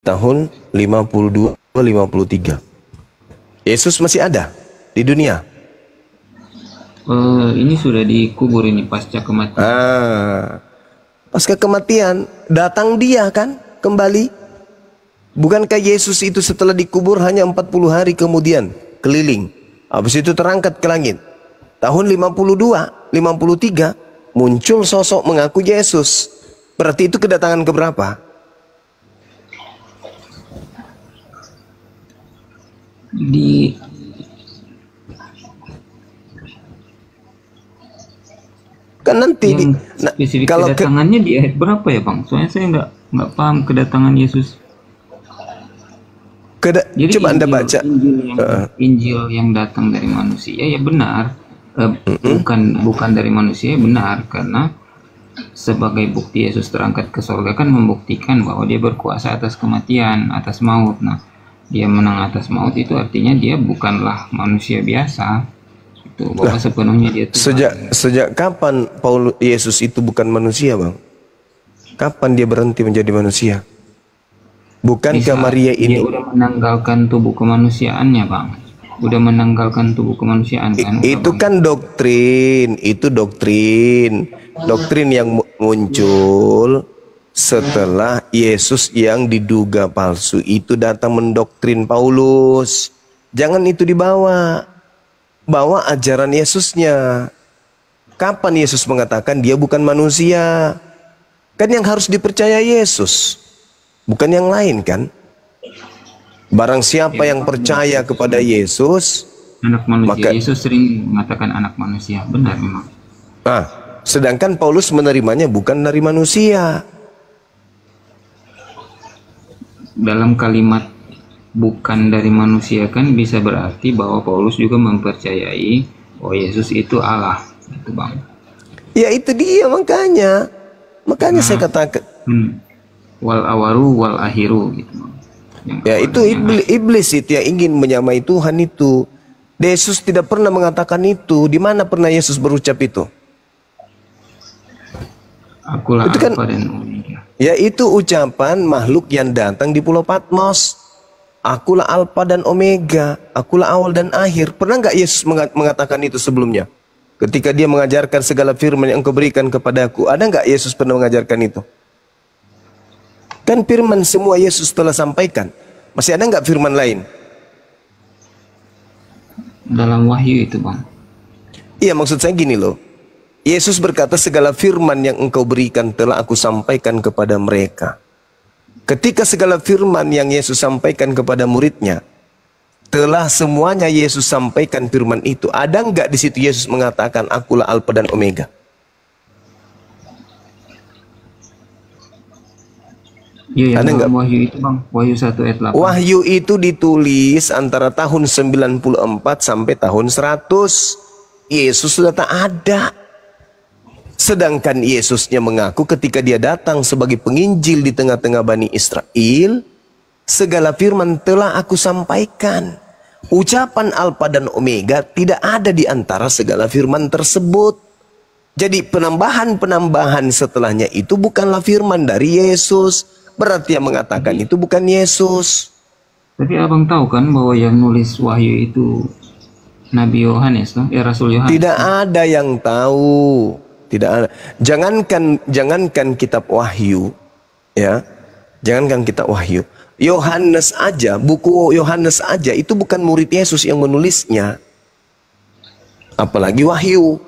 tahun 52-53. Yesus masih ada di dunia. Ini sudah dikubur ini pasca kematian. Pasca kematian datang dia kan kembali. Bukankah Yesus itu setelah dikubur hanya 40 hari kemudian keliling. Habis itu terangkat ke langit. Tahun 52, 53 muncul sosok mengaku Yesus. Berarti itu kedatangan keberapa? Kan nanti spesifik kalau kedatangannya di ayat berapa ya Bang? Soalnya saya nggak paham kedatangan Yesus. Jadi coba Anda baca Injil yang datang dari manusia ya benar, bukan dari manusia ya benar, karena sebagai bukti Yesus terangkat ke surga kan membuktikan bahwa dia berkuasa atas kematian, atas maut. Nah, dia menang atas maut itu artinya dia bukanlah manusia biasa. Itu bahwa sepenuhnya dia Tuhan. Sejak kapan Yesus itu bukan manusia, Bang? Kapan dia berhenti menjadi manusia? Bukankah Maria ini dia udah menanggalkan tubuh kemanusiaannya, Bang? Udah menanggalkan tubuh kemanusiaan kan? Itu kan doktrin, doktrin yang muncul setelah Yesus yang diduga palsu itu datang mendoktrin Paulus. Jangan itu dibawa. Bawa ajaran Yesusnya. Kapan Yesus mengatakan dia bukan manusia? Kan yang harus dipercaya Yesus, bukan yang lain kan? Barang siapa yang percaya kepada Yesus, anak manusia. Yesus sering mengatakan anak manusia. Benar memang. Sedangkan Paulus menerimanya bukan dari manusia. Dalam kalimat bukan dari manusia kan bisa berarti bahwa Paulus juga mempercayai bahwa Yesus itu Allah, gitu Bang. Ya itu dia makanya saya katakan wal awaru wal akhiru gitu Bang. Ya itu iblis itu yang ingin menyamai Tuhan itu. Yesus tidak pernah mengatakan itu. Di mana pernah Yesus berucap itu? Akulah itu kan, Alfa dan Omega. Ya itu ucapan makhluk yang datang di Pulau Patmos. Akulah Alfa dan Omega, akulah awal dan akhir. Pernah nggak Yesus mengatakan itu sebelumnya? Ketika dia mengajarkan segala firman yang engkau berikan kepadaku, ada nggak Yesus pernah mengajarkan itu? Kan firman semua Yesus telah sampaikan. Masih ada nggak firman lain? Dalam wahyu itu Bang. Iya maksud saya gini loh. Yesus berkata segala firman yang engkau berikan telah aku sampaikan kepada mereka. Ketika segala firman yang Yesus sampaikan kepada muridnya, telah semuanya Yesus sampaikan firman itu. Ada nggak di situ Yesus mengatakan akulah Alfa dan Omega? Iya, ada nggak wahyu itu Bang? Wahyu 1 ayat 8. Wahyu itu ditulis antara tahun 94 sampai tahun 100. Yesus sudah tak ada. Sedangkan Yesusnya mengaku ketika dia datang sebagai penginjil di tengah-tengah Bani Israel, segala firman telah aku sampaikan. Ucapan Alfa dan Omega tidak ada di antara segala firman tersebut. Jadi penambahan-penambahan setelahnya itu bukanlah firman dari Yesus. Berarti yang mengatakan itu bukan Yesus. Tapi abang tahu kan bahwa yang nulis wahyu itu Nabi Yohanes, Rasul Yohanes. Tidak ada yang tahu. Tidak ada. Jangankan kitab wahyu, ya. Jangankan kitab wahyu. Yohanes aja, buku Yohanes aja itu bukan murid Yesus yang menulisnya. Apalagi wahyu.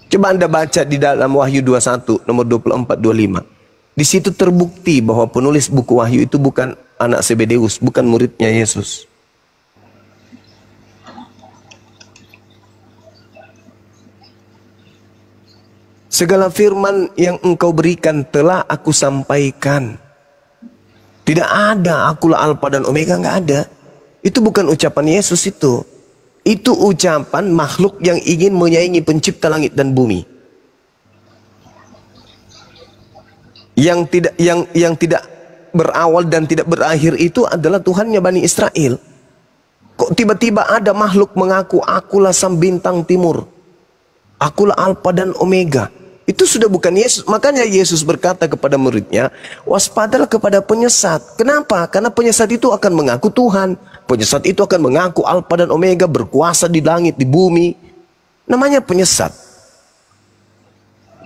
Coba Anda baca di dalam Wahyu 21 nomor 24-25. Di situ terbukti bahwa penulis buku wahyu itu bukan anak Zebedeus, bukan muridnya Yesus. Segala firman yang engkau berikan telah aku sampaikan. Tidak ada akulah Alfa dan Omega, nggak ada. Itu bukan ucapan Yesus itu. Itu ucapan makhluk yang ingin menyaingi pencipta langit dan bumi. Yang tidak berawal dan tidak berakhir itu adalah Tuhannya Bani Israel. Kok tiba-tiba ada makhluk mengaku akulah sang bintang timur, akulah Alfa dan Omega. Itu sudah bukan Yesus. Makanya Yesus berkata kepada muridnya, waspadalah kepada penyesat. Kenapa? Karena penyesat itu akan mengaku Tuhan. Penyesat itu akan mengaku Alfa dan Omega, berkuasa di langit, di bumi. Namanya penyesat.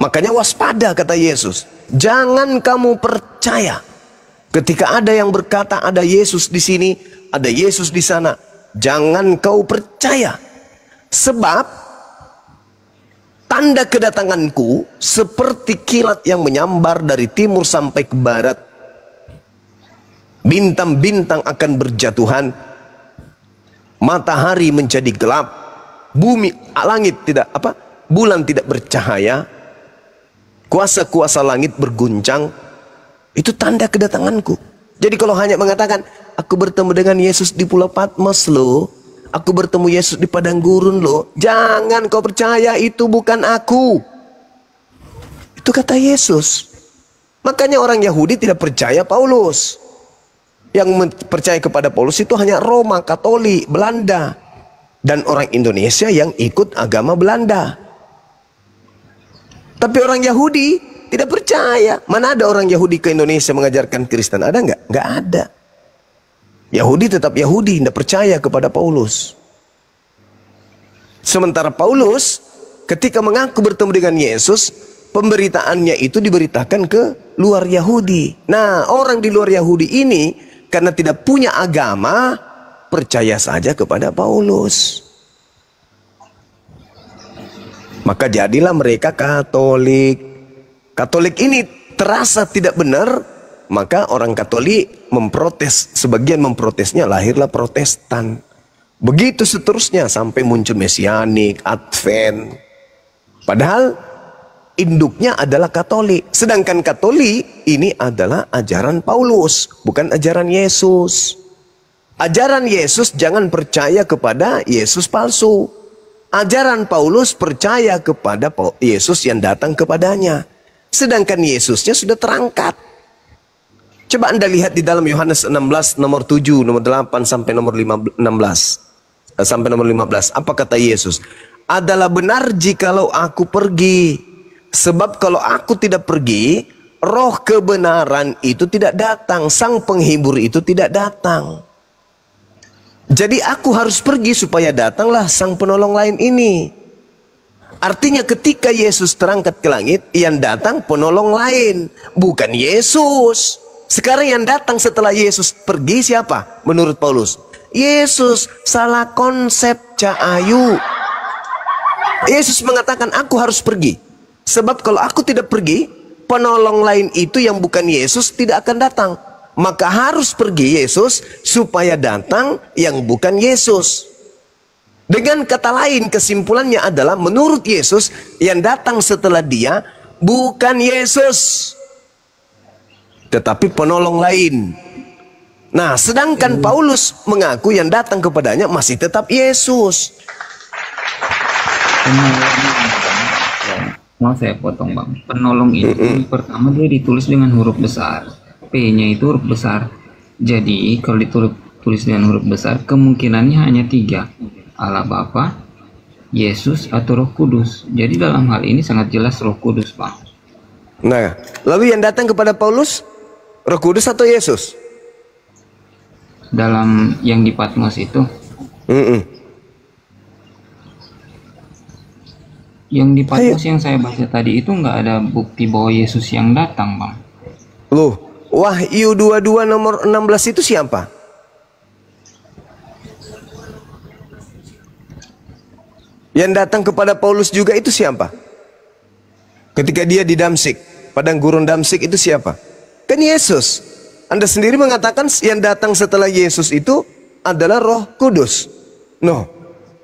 Makanya waspada, kata Yesus. Jangan kamu percaya. Ketika ada yang berkata ada Yesus di sini, ada Yesus di sana, jangan kau percaya. Sebab tanda kedatanganku seperti kilat yang menyambar dari timur sampai ke barat. Bintang-bintang akan berjatuhan, matahari menjadi gelap, bumi, langit tidak bulan tidak bercahaya, kuasa-kuasa langit berguncang. Itu tanda kedatanganku. Jadi kalau hanya mengatakan aku bertemu dengan Yesus di Pulau Patmos loh, aku bertemu Yesus di padang gurun loh, jangan kau percaya, itu bukan aku. Itu kata Yesus. Makanya orang Yahudi tidak percaya Paulus. Yang percaya kepada Paulus itu hanya Roma, Katolik, Belanda, dan orang Indonesia yang ikut agama Belanda. Tapi orang Yahudi tidak percaya. Mana ada orang Yahudi ke Indonesia mengajarkan Kristen? Ada nggak? Nggak ada. Yahudi tetap Yahudi, tidak percaya kepada Paulus. Sementara Paulus ketika mengaku bertemu dengan Yesus, pemberitaannya itu diberitakan ke luar Yahudi. Nah, orang di luar Yahudi ini karena tidak punya agama, percaya saja kepada Paulus. Maka jadilah mereka Katolik. Katolik ini terasa tidak benar, maka orang Katolik memprotes. Sebagian memprotesnya, lahirlah Protestan. Begitu seterusnya sampai muncul Mesianik, Advent. Padahal induknya adalah Katolik. Sedangkan Katolik ini adalah ajaran Paulus, bukan ajaran Yesus. Ajaran Yesus jangan percaya kepada Yesus palsu. Ajaran Paulus percaya kepada Yesus yang datang kepadanya. Sedangkan Yesusnya sudah terangkat. Coba Anda lihat di dalam Yohanes 16 nomor 7, nomor 8 sampai nomor 16. Sampai nomor 15. Apa kata Yesus? Adalah benar jikalau aku pergi. Sebab kalau aku tidak pergi, roh kebenaran itu tidak datang. Sang penghibur itu tidak datang. Jadi aku harus pergi supaya datanglah sang penolong lain ini. Artinya ketika Yesus terangkat ke langit, yang datang penolong lain, bukan Yesus. Sekarang yang datang setelah Yesus pergi siapa? Menurut Paulus, Yesus. Salah konsep, Cahayu. Yesus mengatakan aku harus pergi. Sebab kalau aku tidak pergi, penolong lain itu yang bukan Yesus tidak akan datang. Maka harus pergi Yesus supaya datang yang bukan Yesus. Dengan kata lain, kesimpulannya adalah menurut Yesus yang datang setelah dia bukan Yesus, tetapi penolong lain. Nah, sedangkan Paulus mengaku yang datang kepadanya masih tetap Yesus. Mau saya potong bang. Penolong itu pertama dia ditulis dengan huruf besar. P-nya itu huruf besar. Jadi kalau ditulis dengan huruf besar, kemungkinannya hanya 3. Allah Bapa, Yesus, atau Roh Kudus. Jadi dalam hal ini sangat jelas Roh Kudus, Bang. Nah, lalu yang datang kepada Paulus, Roh Kudus atau Yesus? Dalam yang di Patmos itu. Yang di Patmos yang saya baca tadi itu nggak ada bukti bahwa Yesus yang datang, Bang. Loh, Wahyu 22 nomor 16 itu siapa? Yang datang kepada Paulus juga itu siapa? Ketika dia di Damsik, padang gurun Damsik itu siapa? Kan Yesus. Anda sendiri mengatakan yang datang setelah Yesus itu adalah Roh Kudus. No,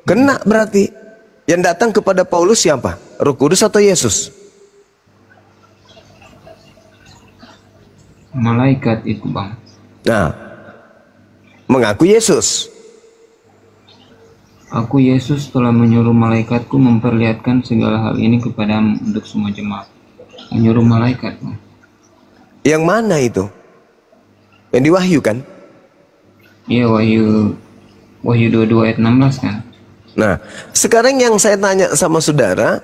kena berarti. Yang datang kepada Paulus siapa? Roh Kudus atau Yesus? Malaikat itu, Bang. Nah, mengaku Yesus. Aku Yesus telah menyuruh malaikatku memperlihatkan segala hal ini kepadamu untuk semua jemaat. Menyuruh malaikat, Bang. Yang mana itu? Yang di Wahyu kan? Iya, Wahyu 22 ayat 16 kan. Nah, sekarang yang saya tanya sama saudara,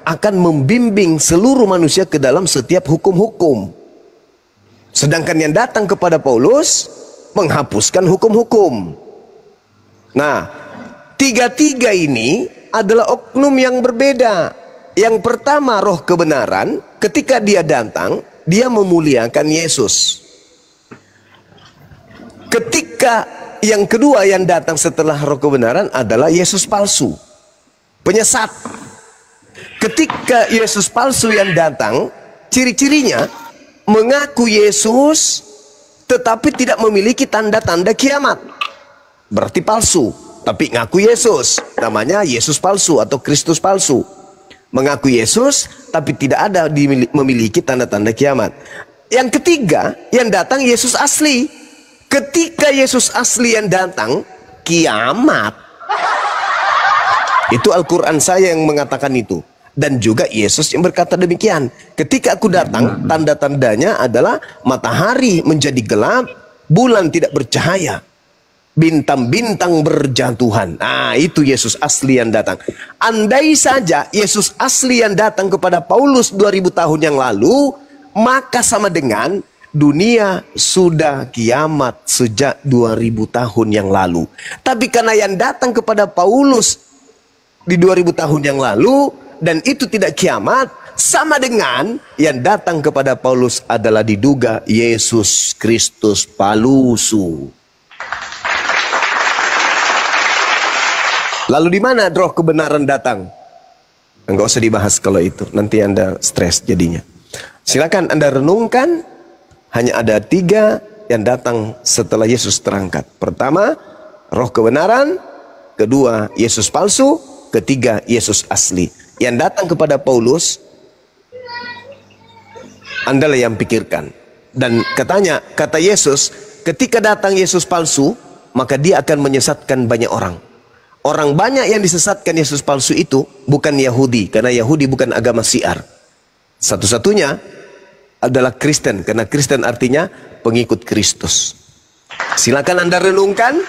akan membimbing seluruh manusia ke dalam setiap hukum-hukum. Sedangkan yang datang kepada Paulus menghapuskan hukum-hukum. Nah, tiga-tiga ini adalah oknum yang berbeda. Yang pertama, roh kebenaran, ketika dia datang, dia memuliakan Yesus. Ketika yang kedua yang datang setelah roh kebenaran adalah Yesus palsu, penyesat. Ketika Yesus palsu yang datang, ciri-cirinya mengaku Yesus tetapi tidak memiliki tanda-tanda kiamat. Berarti palsu, tapi ngaku Yesus. Namanya Yesus palsu atau Kristus palsu. Mengaku Yesus tapi tidak ada memiliki tanda-tanda kiamat. Yang ketiga yang datang Yesus asli. Ketika Yesus asli yang datang, kiamat. Itu Al-Quran saya yang mengatakan itu. Dan juga Yesus yang berkata demikian. Ketika aku datang, tanda-tandanya adalah matahari menjadi gelap, bulan tidak bercahaya, bintang-bintang berjatuhan. Nah, itu Yesus asli yang datang. Andai saja Yesus asli yang datang kepada Paulus 2000 tahun yang lalu, maka sama dengan dunia sudah kiamat sejak 2000 tahun yang lalu. Tapi karena yang datang kepada Paulus di 2000 tahun yang lalu dan itu tidak kiamat, sama dengan yang datang kepada Paulus adalah diduga Yesus Kristus palsu. Lalu di mana roh kebenaran datang? Enggak usah dibahas kalau itu, nanti Anda stres jadinya. Silakan Anda renungkan. Hanya ada 3 yang datang setelah Yesus terangkat. Pertama, roh kebenaran. Kedua, Yesus palsu. Ketiga, Yesus asli. Yang datang kepada Paulus, Andalah yang pikirkan. Dan kata Yesus, ketika datang Yesus palsu, maka dia akan menyesatkan banyak orang. Orang banyak yang disesatkan Yesus palsu itu bukan Yahudi, karena Yahudi bukan agama syiar. Satu-satunya adalah Kristen, karena Kristen artinya pengikut Kristus. Silakan Anda renungkan,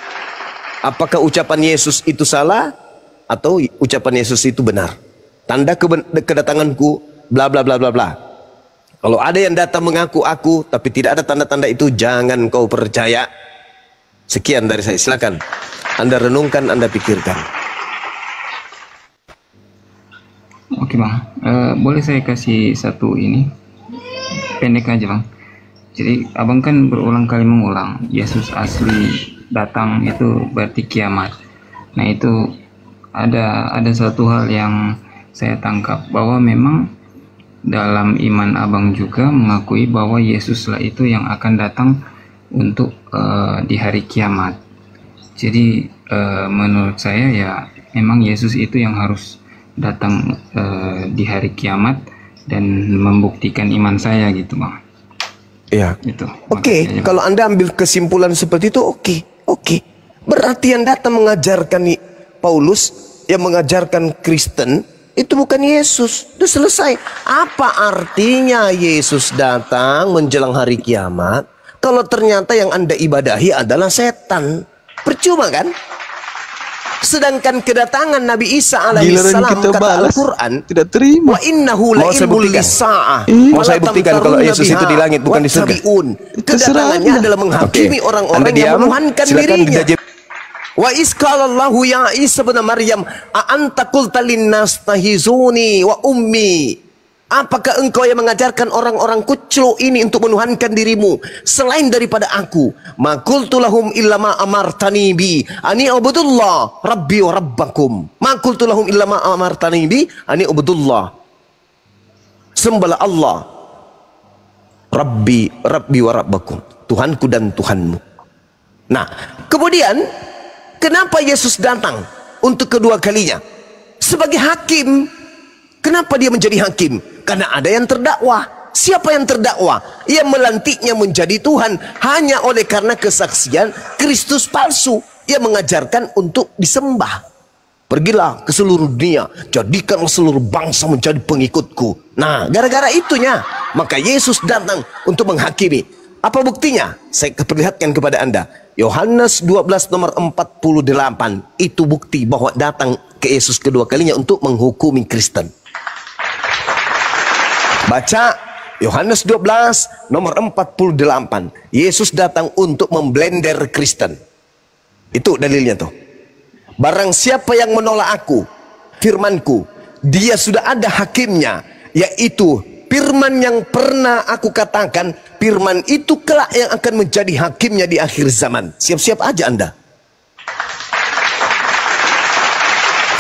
apakah ucapan Yesus itu salah atau ucapan Yesus itu benar. Tanda kedatanganku bla bla bla bla bla. Kalau ada yang datang mengaku aku tapi tidak ada tanda-tanda itu, jangan kau percaya. Sekian dari saya, silakan Anda renungkan, Anda pikirkan. Oke Bang, boleh saya kasih satu ini pendek aja Bang. Jadi abang kan berulang kali mengulang Yesus asli datang itu berarti kiamat. Nah itu ada satu hal yang saya tangkap, bahwa memang dalam iman abang juga mengakui bahwa Yesuslah itu yang akan datang untuk di hari kiamat. Jadi menurut saya ya memang Yesus itu yang harus datang di hari kiamat dan membuktikan iman saya gitu Bang. Iya. Itu. Oke, kalau Anda ambil kesimpulan seperti itu, oke. Berarti yang datang mengajarkan Paulus, yang mengajarkan Kristen, itu bukan Yesus. Sudah selesai. Apa artinya Yesus datang menjelang hari kiamat kalau ternyata yang Anda ibadahi adalah setan? Percuma kan? Sedangkan kedatangan Nabi Isa alaihissalam kata Al-Quran tidak terima. Wa innahu la ilmul lisa'ah. Mau saya buktikan kalau Yesus itu di langit bukan di surga. Kedatangannya adalah menghakimi orang-orang yang menuhankan dirinya. Wa isqalallahu ya Isa bin Maryam a anta qulta linnas tahizuni wa ummi. Apakah engkau yang mengajarkan orang-orang kuclu ini untuk menuhankan dirimu selain daripada aku? Ma qultu lahum illa ma amartani bi ani ubudullah rabbi wa rabbakum. Ma qultu lahum illa ma amartani bi ani ubudullah. Sembahlah Allah Rabbi wa rabbakum, Tuhanku dan Tuhanmu. Nah, kemudian kenapa Yesus datang untuk kedua kalinya? Sebagai hakim. Kenapa dia menjadi hakim? Karena ada yang terdakwa. Siapa yang terdakwa? Yang melantiknya menjadi Tuhan hanya oleh karena kesaksian Kristus palsu yang mengajarkan untuk disembah. Pergilah ke seluruh dunia, jadikanlah seluruh bangsa menjadi pengikutku. Nah, gara-gara itunya maka Yesus datang untuk menghakimi. Apa buktinya? Saya perlihatkan kepada Anda. Yohanes 12 nomor 48. Itu bukti bahwa datang ke Yesus kedua kalinya untuk menghukumi Kristen. Baca Yohanes 12 nomor 48. Yesus datang untuk memblender Kristen. Itu dalilnya tuh. Barang siapa yang menolak aku, firmanku, dia sudah ada hakimnya, yaitu firman yang pernah aku katakan. Firman itu kelak yang akan menjadi hakimnya di akhir zaman. Siap-siap aja Anda.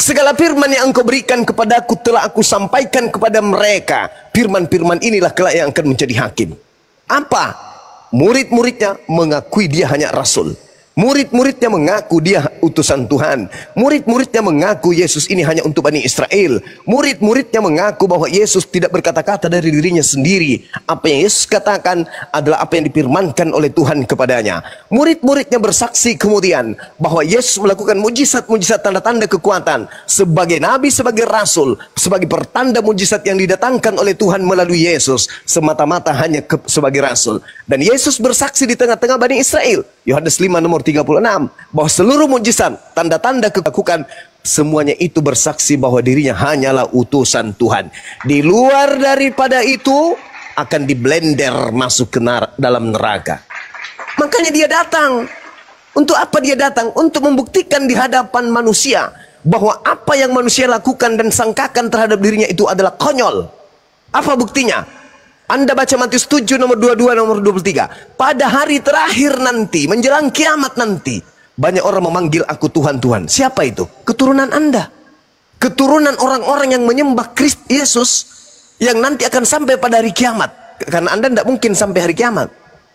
Segala firman yang engkau berikan kepadaku telah aku sampaikan kepada mereka. Firman-firman inilah kelak yang akan menjadi hakim. Apa? Murid-muridnya mengakui dia hanya rasul. Murid-muridnya mengaku dia utusan Tuhan. Murid-muridnya mengaku Yesus ini hanya untuk Bani Israel. Murid-muridnya mengaku bahwa Yesus tidak berkata-kata dari dirinya sendiri. Apa yang Yesus katakan adalah apa yang difirmankan oleh Tuhan kepadanya. Murid-muridnya bersaksi kemudian bahwa Yesus melakukan mujizat-mujizat, tanda-tanda kekuatan sebagai nabi, sebagai rasul, sebagai pertanda mujizat yang didatangkan oleh Tuhan melalui Yesus, semata-mata hanya sebagai rasul. Dan Yesus bersaksi di tengah-tengah Bani Israel. Yohanes 5 nomor 36, bahwa seluruh mujizat, tanda-tanda kekuatan, semuanya itu bersaksi bahwa dirinya hanyalah utusan Tuhan. Di luar daripada itu akan diblender masuk ke dalam neraka. Makanya dia datang. Untuk apa dia datang? Untuk membuktikan di hadapan manusia bahwa apa yang manusia lakukan dan sangkakan terhadap dirinya itu adalah konyol. Apa buktinya? Anda baca Matius 7 nomor 22 nomor 23. Pada hari terakhir nanti, menjelang kiamat nanti, banyak orang memanggil aku Tuhan, Tuhan. Siapa itu? Keturunan Anda. Keturunan orang-orang yang menyembah Kristus Yesus, yang nanti akan sampai pada hari kiamat. Karena Anda tidak mungkin sampai hari kiamat.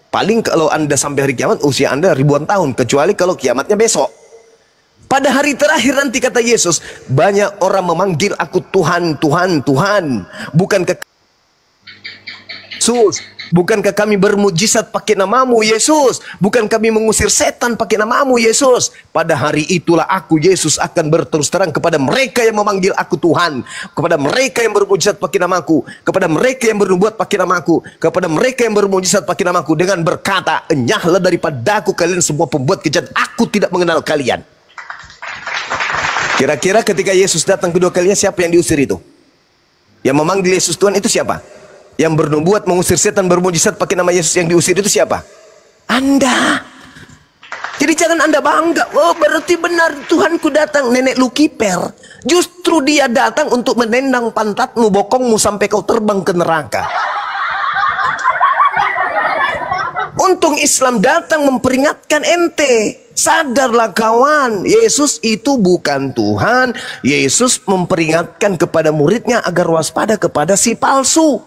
Paling kalau Anda sampai hari kiamat, usia Anda ribuan tahun. Kecuali kalau kiamatnya besok. Pada hari terakhir nanti, kata Yesus, banyak orang memanggil aku Tuhan, Tuhan, Tuhan. Bukankah Yesus, bukankah kami bermujizat pakai namamu Yesus? Bukan kami mengusir setan pakai namamu Yesus? Pada hari itulah aku Yesus akan berterus terang kepada mereka yang memanggil aku Tuhan, kepada mereka yang bermujizat pakai namaku, kepada mereka yang bernubuat pakai namaku, kepada mereka yang bermujizat pakai namaku, dengan berkata, enyahlah daripadaku kalian semua pembuat kejahatan, aku tidak mengenal kalian. Kira-kira ketika Yesus datang kedua kalinya, siapa yang diusir itu? Yang memanggil Yesus Tuhan itu siapa? Yang bernubuat, mengusir setan, bermujizat pakai nama Yesus yang diusir itu siapa? Anda. Jadi jangan Anda bangga, oh berarti benar Tuhanku datang. Nenek lu kiper. Justru dia datang untuk menendang pantatmu, bokongmu sampai kau terbang ke neraka. Untung Islam datang memperingatkan ente. Sadarlah kawan, Yesus itu bukan Tuhan. Yesus memperingatkan kepada muridnya agar waspada kepada si palsu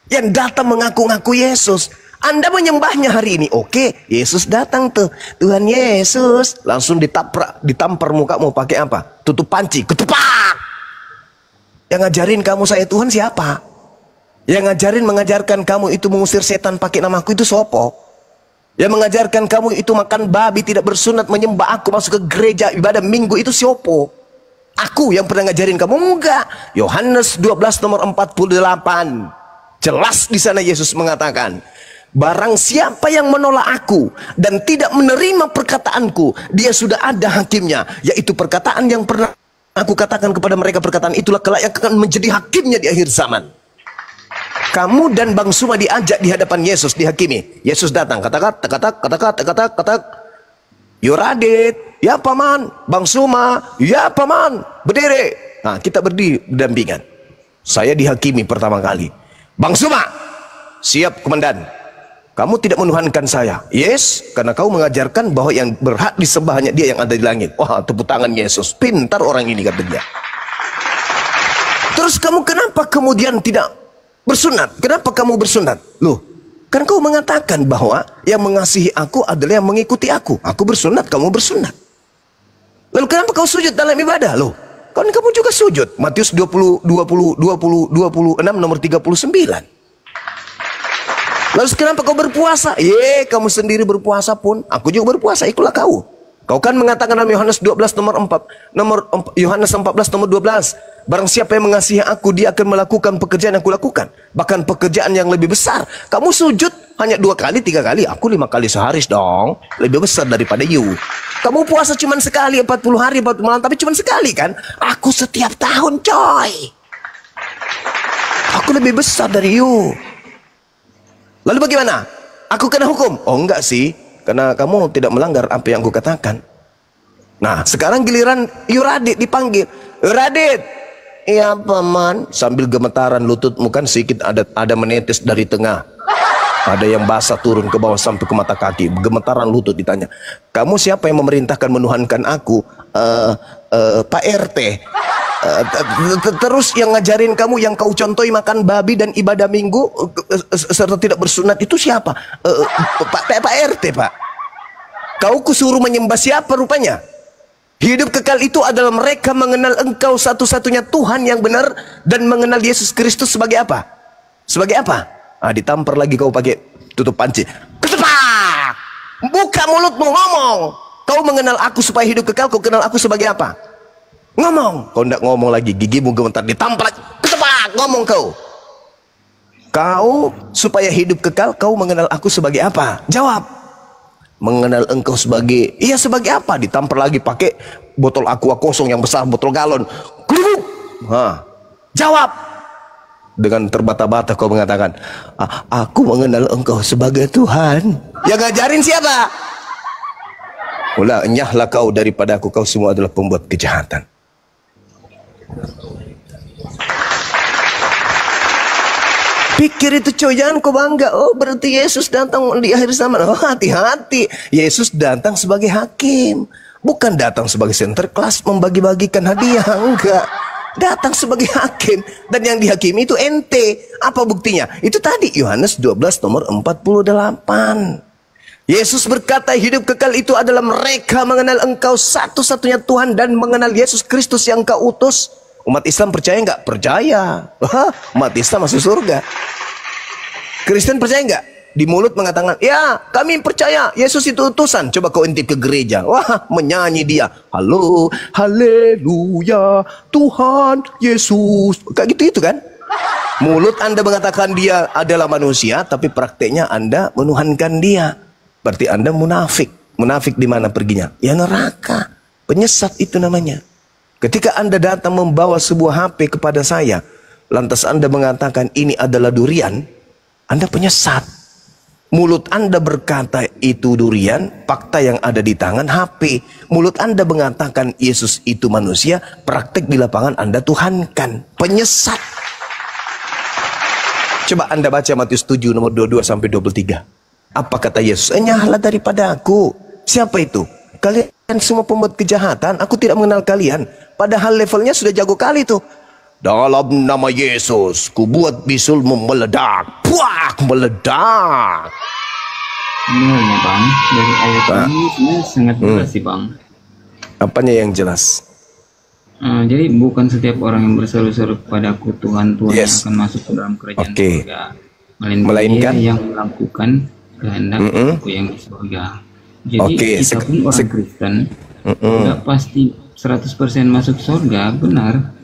yang datang mengaku-ngaku Yesus. Anda menyembahnya hari ini, oke, Yesus datang tuh, Tuhan Yesus, langsung ditampar muka, mau pakai apa? Tutup panci, ketupak. Yang ngajarin kamu saya Tuhan siapa? Yang mengajarkan kamu itu mengusir setan pakai namaku itu sopo? Yang mengajarkan kamu itu makan babi, tidak bersunat, menyembah aku, masuk ke gereja, ibadah minggu itu siopo? Aku yang pernah ngajarin kamu? Enggak. Yohanes 12 nomor 48. Jelas di sana Yesus mengatakan, barang siapa yang menolak aku dan tidak menerima perkataanku, dia sudah ada hakimnya, yaitu perkataan yang pernah aku katakan kepada mereka. Perkataan itulah kelak yang akan menjadi hakimnya di akhir zaman. Kamu dan Bang Suma diajak di hadapan Yesus, dihakimi. Yesus datang, kata-kata, Yoradit, ya paman. Bang Suma, ya paman. Berdiri. Nah, kita berdiri berdampingan. Saya dihakimi pertama kali. Bang Suma, siap komandan. Kamu tidak menuhankan saya. Yes, karena kau mengajarkan bahwa yang berhak disembah hanya dia yang ada di langit. Wah, tepuk tangan Yesus. Pintar orang ini, kata dia. Terus kamu kenapa kemudian tidak bersunat? Kenapa kamu bersunat? Loh, kan kau mengatakan bahwa yang mengasihi aku adalah yang mengikuti aku. Aku bersunat, kamu bersunat. Lalu kenapa kau sujud dalam ibadah? Loh, kan kamu juga sujud. Matius 26 nomor 39. Lalu kenapa kau berpuasa? Kamu sendiri berpuasa pun, aku juga berpuasa, ikutlah kau. Kau kan mengatakan dalam Yohanes 12 Yohanes 14 nomor 12, barang siapa yang mengasihi aku, dia akan melakukan pekerjaan yang aku lakukan, bahkan pekerjaan yang lebih besar. Kamu sujud hanya 2 kali, 3 kali, aku 5 kali sehari dong, lebih besar daripada you. Kamu puasa cuma sekali, 40 hari 40 malam, tapi cuma sekali kan? Aku setiap tahun, coy. Aku lebih besar dari you. Lalu bagaimana? Aku kena hukum? Oh enggak sih, karena kamu tidak melanggar apa yang aku katakan. Nah sekarang giliran Yuradit dipanggil. Yuradit, iya paman. Sambil gemetaran lututmu kan sedikit ada menetes dari tengah. Ada yang basah turun ke bawah sampai ke mata kaki. Gemetaran lutut ditanya, kamu siapa yang memerintahkan menuhankan aku? Pak RT. Terus yang ngajarin kamu, yang kau contohi makan babi dan ibadah minggu serta tidak bersunat itu siapa? Pak RT, Pak. Kau kusuruh menyembah siapa rupanya? Hidup kekal itu adalah mereka mengenal engkau satu-satunya Tuhan yang benar dan mengenal Yesus Kristus sebagai apa? Sebagai apa? Ditampar lagi kau pakai tutup panci. Ketepak! Buka mulutmu, ngomong. Kau mengenal aku supaya hidup kekal, kau kenal aku sebagai apa? Ngomong. Kau tidak ngomong lagi, gigimu gemetar, ditampar lagi. Ketepak! Ngomong kau. Kau supaya hidup kekal, kau mengenal aku sebagai apa? Jawab. Mengenal engkau sebagai, iya sebagai apa? Ditampar lagi pakai botol aqua kosong yang besar, botol galon. Jawab. Dengan terbata-bata kau mengatakan, aku mengenal engkau sebagai Tuhan. Yang ngajarin siapa? Ulah, enyahlah kau daripada aku, kau semua adalah pembuat kejahatan. Pikir itu coy, jangan kau bangga. Oh berarti Yesus datang di akhir zaman. Oh hati-hati, Yesus datang sebagai hakim, bukan datang sebagai center kelas membagi-bagikan hadiah. Enggak, datang sebagai hakim, dan yang dihakimi itu ente. Apa buktinya? Itu tadi Yohanes 12 nomor 48. Yesus berkata hidup kekal itu adalah mereka mengenal engkau satu-satunya Tuhan dan mengenal Yesus Kristus yang kau utus. Umat Islam percaya nggak? Percaya. Umat Islam masuk surga. Kristen percaya nggak? Di mulut mengatakan, ya kami percaya Yesus itu utusan. Coba kau intip ke gereja, wah menyanyi dia, halo, haleluya, Tuhan Yesus. Kayak gitu itu kan. Mulut Anda mengatakan dia adalah manusia, tapi prakteknya Anda menuhankan dia. Berarti Anda munafik. Munafik di mana perginya? Ya neraka. Penyesat itu namanya. Ketika Anda datang membawa sebuah HP kepada saya, lantas Anda mengatakan ini adalah durian, Anda penyesat. Mulut Anda berkata itu durian, fakta yang ada di tangan HP. Mulut Anda mengatakan Yesus itu manusia, praktek di lapangan Anda tuhankan. Penyesat. Coba Anda baca Matius 7 nomor 22 sampai 23. Apa kata Yesus? Enyahlah daripada aku. Siapa itu? Kalian semua pembuat kejahatan, aku tidak mengenal kalian. Padahal levelnya sudah jago kali tuh. Dalam nama Yesus, ku buat bisulmu meledak. Puak, meledak. Sebenarnya bang, dari ayat ini sebenarnya sangat jelas sih bang. Apanya yang jelas? Jadi bukan setiap orang yang berseru-seru kepadaku Tuhan Tuhan yang akan masuk ke dalam kerajaan surga, melainkan dia yang melakukan kehendak aku yang di surga. Jadi kita pun orang Kristen tidak pasti 100% masuk surga, benar.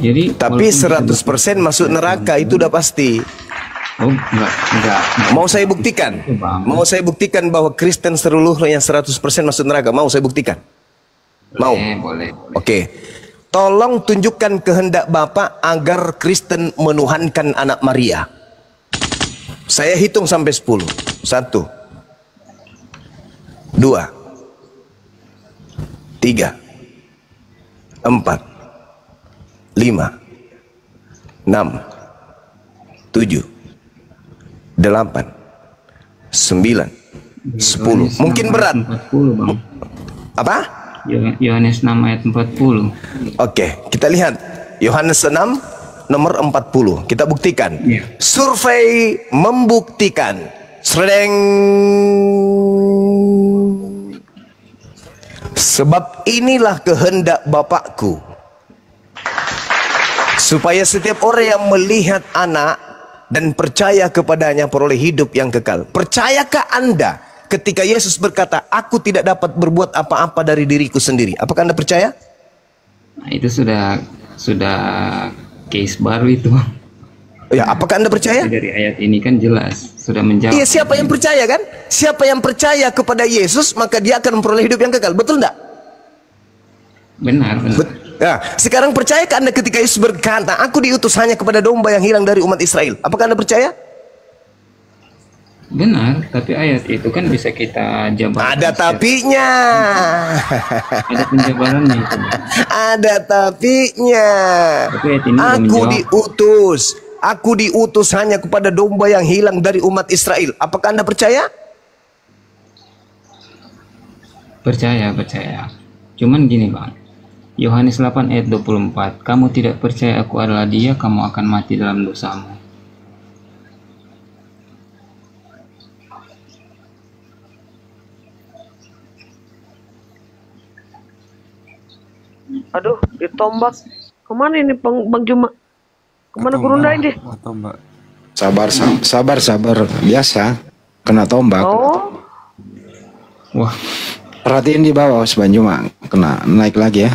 Jadi tapi 100% masuk neraka itu udah pasti. Oh, enggak. Mau saya buktikan? Mau saya buktikan bahwa Kristen seluruhnya 100% masuk neraka? Mau saya buktikan? Mau? Boleh. Oke. Tolong tunjukkan kehendak Bapak agar Kristen menuhankan anak Maria. Saya hitung sampai 10. 1, 2, 3, 4, 5, 6, 7, 8, 9, 10. Mungkin berat. 40, bang. Apa? Yohanes 6 ayat 40. Oke, kita lihat Yohanes 6 nomor 40. Kita buktikan. Survei membuktikan. Sredeng. Sebab inilah kehendak Bapakku, supaya setiap orang yang melihat anak dan percaya kepadanya peroleh hidup yang kekal. Percayakah Anda ketika Yesus berkata, aku tidak dapat berbuat apa-apa dari diriku sendiri? Apakah Anda percaya? Nah, itu sudah case baru itu. Ya, apakah Anda percaya? Dari ayat ini kan jelas sudah menjawab. Iya, siapa yang percaya kan? Siapa yang percaya kepada Yesus, maka dia akan memperoleh hidup yang kekal. Betul enggak? Benar. Nah, sekarang percayakah Anda ketika Yesus berkata, aku diutus hanya kepada domba yang hilang dari umat Israel? Apakah Anda percaya? Benar, tapi ayat itu kan bisa kita jabarkan. Ada tapinya. Ada penjabarannya itu. Ada tapinya. Tapi ayat ini Aku diutus hanya kepada domba yang hilang dari umat Israel. Apakah Anda percaya? Percaya. Cuman gini Bang, Yohanes 8 ayat 24, kamu tidak percaya aku adalah dia, kamu akan mati dalam dosamu. Aduh, ditombak. Kemana ini Bang Juma? Kemana Gurunda ini? Sabar. Biasa, kena tombak. Oh, Wah, Perhatiin di bawah, Bang Juma. Kena naik lagi ya.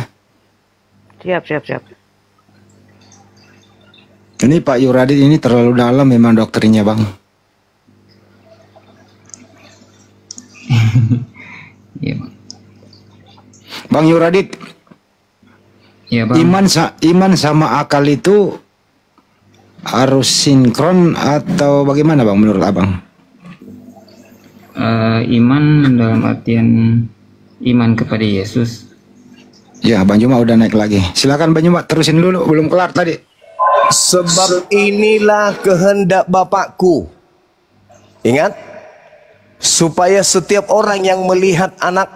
siap. Ini Pak Yuradit ini terlalu dalam memang doktrinnya, Bang. iya Bang. Bang Yuradit, Iya Bang. iman sama akal itu harus sinkron atau bagaimana, Bang, menurut Abang? Iman dalam artian iman kepada Yesus. Ya, Bang Juma udah naik lagi. Silakan Bang Juma, terusin dulu, belum kelar tadi. Sebab inilah kehendak Bapakku. Ingat, supaya setiap orang yang melihat anak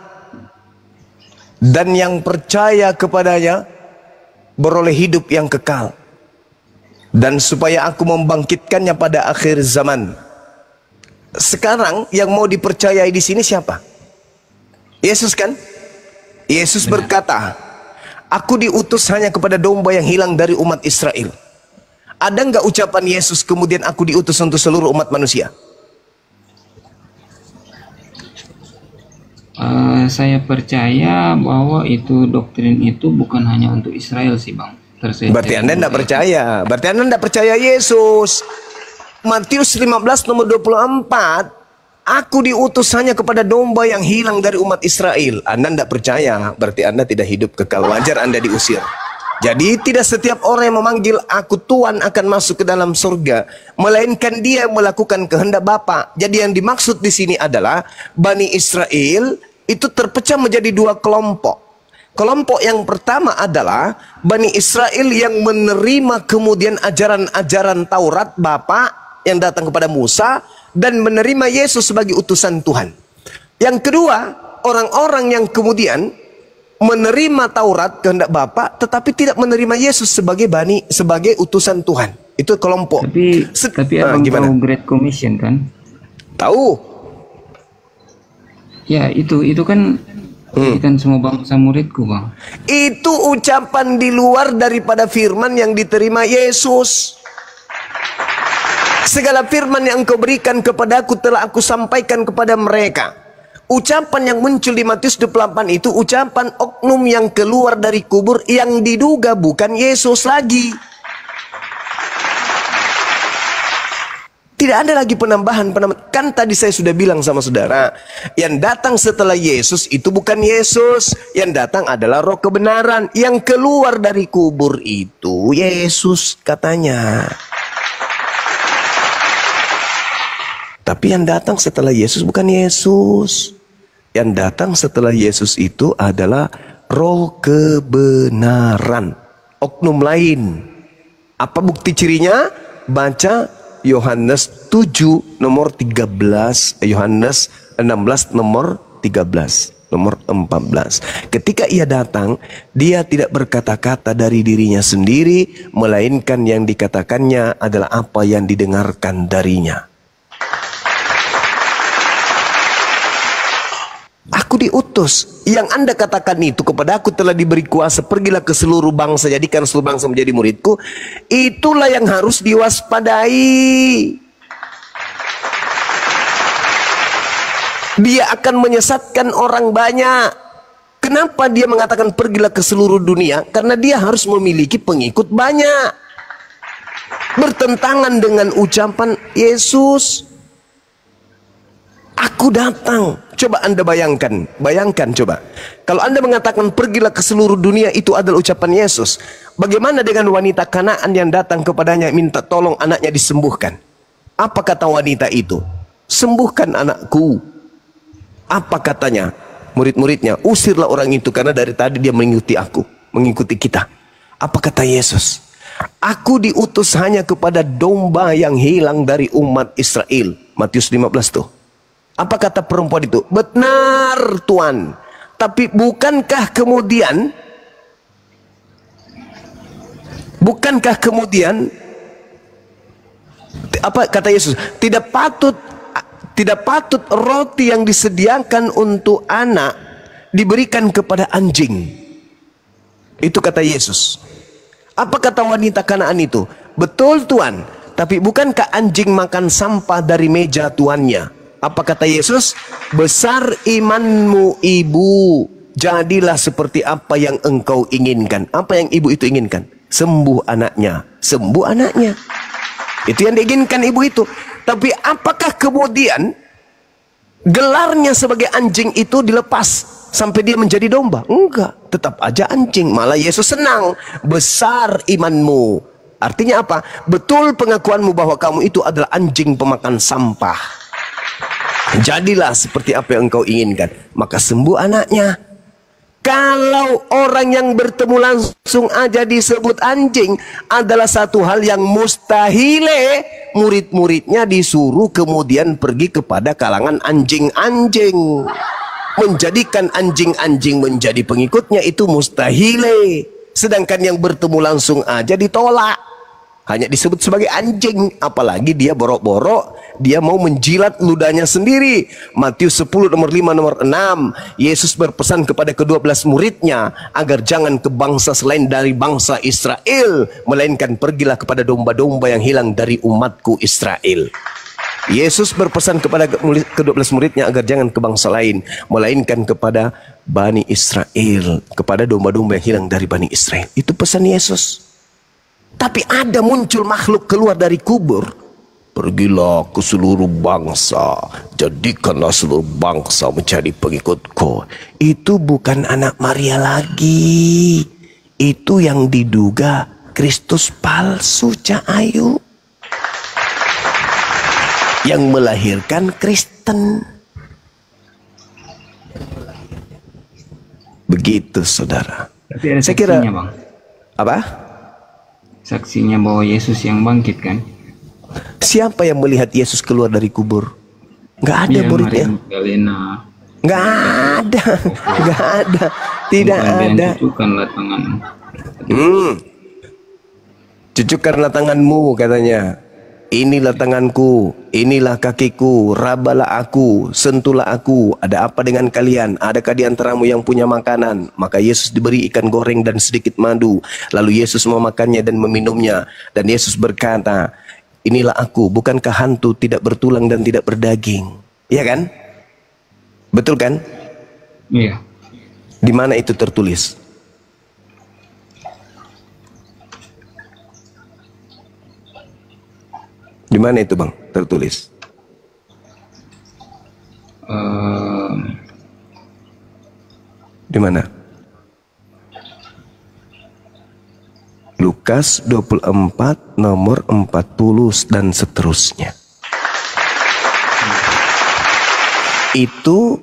dan yang percaya kepadanya beroleh hidup yang kekal, dan supaya aku membangkitkannya pada akhir zaman. Sekarang yang mau dipercayai di sini siapa? Yesus kan? Yesus berkata, aku diutus hanya kepada domba yang hilang dari umat Israel. Ada nggak ucapan Yesus kemudian aku diutus untuk seluruh umat manusia? Saya percaya bahwa itu doktrin itu bukan hanya untuk Israel sih Bang. Berarti Anda tidak percaya. Berarti Anda tidak percaya Yesus. Matius 15 nomor 24, aku diutus hanya kepada domba yang hilang dari umat Israel. Anda tidak percaya, berarti Anda tidak hidup kekal. Wajar Anda diusir. Jadi tidak setiap orang yang memanggil aku Tuhan akan masuk ke dalam surga, melainkan dia yang melakukan kehendak Bapa. Jadi yang dimaksud di sini adalah Bani Israel itu terpecah menjadi dua kelompok. Kelompok yang pertama adalah Bani Israel yang menerima kemudian ajaran-ajaran Taurat Bapa yang datang kepada Musa dan menerima Yesus sebagai utusan Tuhan. Yang kedua, orang-orang yang kemudian menerima Taurat kehendak Bapa tetapi tidak menerima Yesus sebagai utusan Tuhan. Itu kelompok. Tapi Abang tahu Great Commission kan? Tahu. Ya, itu kan kan semua bangsa muridku, Bang. Itu ucapan di luar daripada firman yang diterima Yesus. Segala firman yang engkau berikan kepadaku telah aku sampaikan kepada mereka. Ucapan yang muncul di Matius 28 itu ucapan oknum yang keluar dari kubur yang diduga bukan Yesus lagi. Tidak ada lagi penambahan. Kan tadi saya sudah bilang sama saudara, yang datang setelah Yesus itu bukan Yesus. Yang datang adalah roh kebenaran. Yang keluar dari kubur itu Yesus katanya. Tapi yang datang setelah Yesus bukan Yesus. Yang datang setelah Yesus itu adalah roh kebenaran. Oknum lain. Apa bukti cirinya? Baca Yohanes 7 nomor 13, Yohanes 16 nomor 13, nomor 14. Ketika ia datang, dia tidak berkata-kata dari dirinya sendiri, melainkan yang dikatakannya adalah apa yang didengarkan darinya. Aku diutus. Yang Anda katakan itu kepada aku telah diberi kuasa. Pergilah ke seluruh bangsa, jadikan seluruh bangsa menjadi muridku. Itulah yang harus diwaspadai. Dia akan menyesatkan orang banyak. Kenapa dia mengatakan pergilah ke seluruh dunia? Karena dia harus memiliki pengikut banyak. Bertentangan dengan ucapan Yesus. Aku datang. Coba Anda bayangkan. Bayangkan coba. Kalau Anda mengatakan pergilah ke seluruh dunia, itu adalah ucapan Yesus. Bagaimana dengan wanita Kanaan yang datang kepadanya minta tolong anaknya disembuhkan? Apa kata wanita itu? Sembuhkan anakku. Apa katanya? Murid-muridnya, usirlah orang itu karena dari tadi dia mengikuti aku, mengikuti kita. Apa kata Yesus? Aku diutus hanya kepada domba yang hilang dari umat Israel. Matius 15 tuh. Apa kata perempuan itu? Benar Tuhan. Tapi bukankah kemudian apa kata Yesus? Tidak patut roti yang disediakan untuk anak diberikan kepada anjing. Itu kata Yesus. Apa kata wanita Kanaan itu? Betul Tuhan. Tapi bukankah anjing makan sampah dari meja tuannya? Apa kata Yesus? Besar imanmu ibu. Jadilah seperti apa yang engkau inginkan. Apa yang ibu itu inginkan? Sembuh anaknya. Sembuh anaknya. Itu yang diinginkan ibu itu. Tapi apakah kemudian gelarnya sebagai anjing itu dilepas sampai dia menjadi domba? Enggak. Tetap aja anjing. Malah Yesus senang. Besar imanmu. Artinya apa? Betul pengakuanmu bahwa kamu itu adalah anjing pemakan sampah. Jadilah seperti apa yang engkau inginkan. Maka sembuh anaknya. Kalau orang yang bertemu langsung aja disebut anjing, adalah satu hal yang mustahile. Murid-muridnya disuruh kemudian pergi kepada kalangan anjing-anjing. Menjadikan anjing-anjing menjadi pengikutnya itu mustahile. Sedangkan yang bertemu langsung aja ditolak. Hanya disebut sebagai anjing. Apalagi dia borok-borok, dia mau menjilat ludahnya sendiri. Matius 10 nomor 5 nomor 6. Yesus berpesan kepada ke-12 muridnya agar jangan ke bangsa selain dari bangsa Israel, melainkan pergilah kepada domba-domba yang hilang dari umatku Israel. Yesus berpesan kepada ke-12 muridnya agar jangan ke bangsa lain, melainkan kepada Bani Israel, kepada domba-domba yang hilang dari Bani Israel. Itu pesan Yesus. Tapi ada muncul makhluk keluar dari kubur. Pergilah ke seluruh bangsa, jadikanlah seluruh bangsa menjadi pengikutku. Itu bukan anak Maria lagi. Itu yang diduga Kristus palsu, Cak Ayu. Yang melahirkan Kristen. Begitu saudara. Tapi ada Saya kira saksinya, Bang. apa? Saksinya bahwa Yesus yang bangkit kan? Siapa yang melihat Yesus keluar dari kubur? Nggak ada Iya, muridnya. Maria Magdalena. Nggak ada. Nggak ada. Tidak Bukan ada. cucukkanlah tanganmu. Cucukkanlah tanganmu katanya. Inilah tanganku, inilah kakiku, rabalah aku, sentuhlah aku. Ada apa dengan kalian? Adakah di antaramu yang punya makanan? Maka Yesus diberi ikan goreng dan sedikit madu. Lalu Yesus memakannya dan meminumnya. Dan Yesus berkata, inilah aku, bukankah hantu tidak bertulang dan tidak berdaging? Iya kan? Betul kan? Iya. Di mana itu tertulis? Di mana itu Bang tertulis? Di mana? Lukas 24 nomor 40 dan seterusnya. Itu